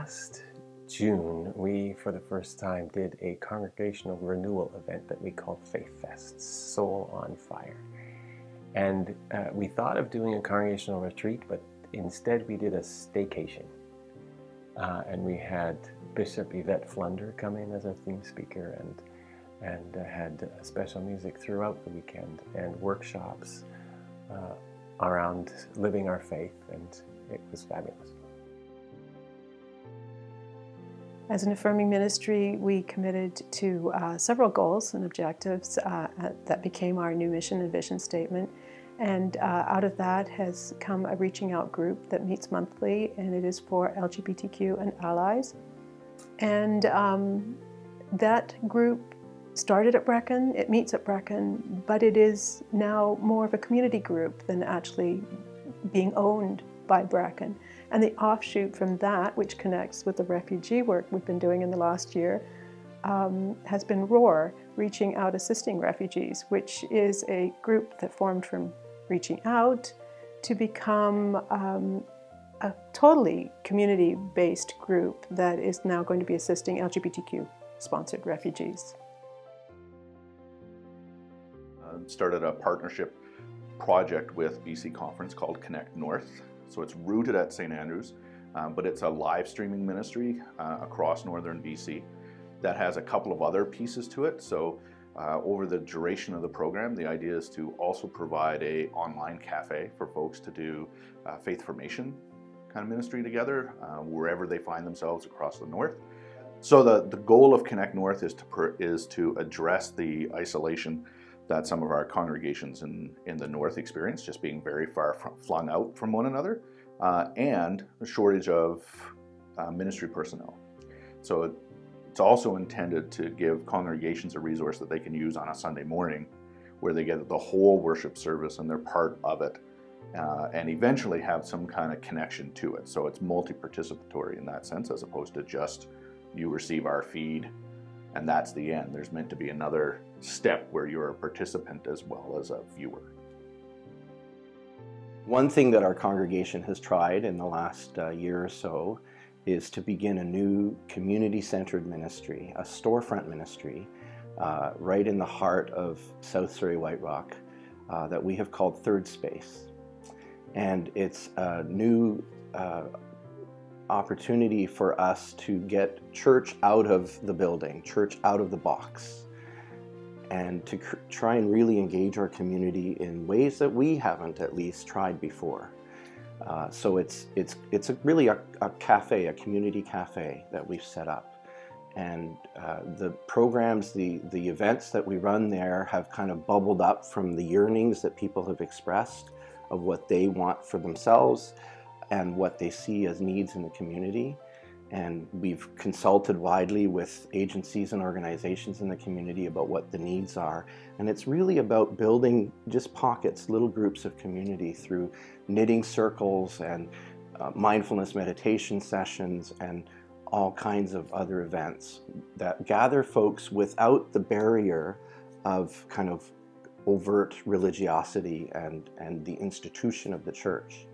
last June, we, for the first time, did a congregational renewal event that we called Faith Fest, Soul on Fire. And we thought of doing a congregational retreat, but instead we did a staycation. And we had Bishop Yvette Flunder come in as our theme speaker and had special music throughout the weekend and workshops around living our faith, and it was fabulous. As an affirming ministry, we committed to several goals and objectives that became our new mission and vision statement. And out of that has come a reaching out group that meets monthly, and it is for LGBTQ and allies. And that group started at Brecon, it meets at Brecon, but it is now more of a community group than actually being owned by Brecon. And the offshoot from that, which connects with the refugee work we've been doing in the last year, has been ROAR, Reaching Out Assisting Refugees, which is a group that formed from reaching out to become a totally community-based group that is now going to be assisting LGBTQ-sponsored refugees. Started a partnership project with BC Conference called Connect North. So it's rooted at St. Andrews, but it's a live streaming ministry across northern BC that has a couple of other pieces to it. So over the duration of the program, the idea is to also provide an online cafe for folks to do faith formation kind of ministry together wherever they find themselves across the north. So the goal of Connect North is to address the isolation that some of our congregations in the north experience, just being very far flung out from one another, and a shortage of ministry personnel. So it's also intended to give congregations a resource that they can use on a Sunday morning where they get the whole worship service and they're part of it, and eventually have some kind of connection to it. So it's multi-participatory in that sense, as opposed to just you receive our feed and that's the end. There's meant to be another step where you're a participant as well as a viewer. One thing that our congregation has tried in the last year or so is to begin a new community-centered ministry, a storefront ministry, right in the heart of South Surrey White Rock that we have called Third Space. And it's a new opportunity for us to get church out of the building, church out of the box, and to try and really engage our community in ways that we haven't at least tried before. So it's really a cafe, a community cafe that we've set up. And the programs, the events that we run there have kind of bubbled up from the yearnings that people have expressed of what they want for themselves and what they see as needs in the community. And we've consulted widely with agencies and organizations in the community about what the needs are. And it's really about building just pockets, little groups of community through knitting circles and mindfulness meditation sessions and all kinds of other events that gather folks without the barrier of kind of overt religiosity and the institution of the church.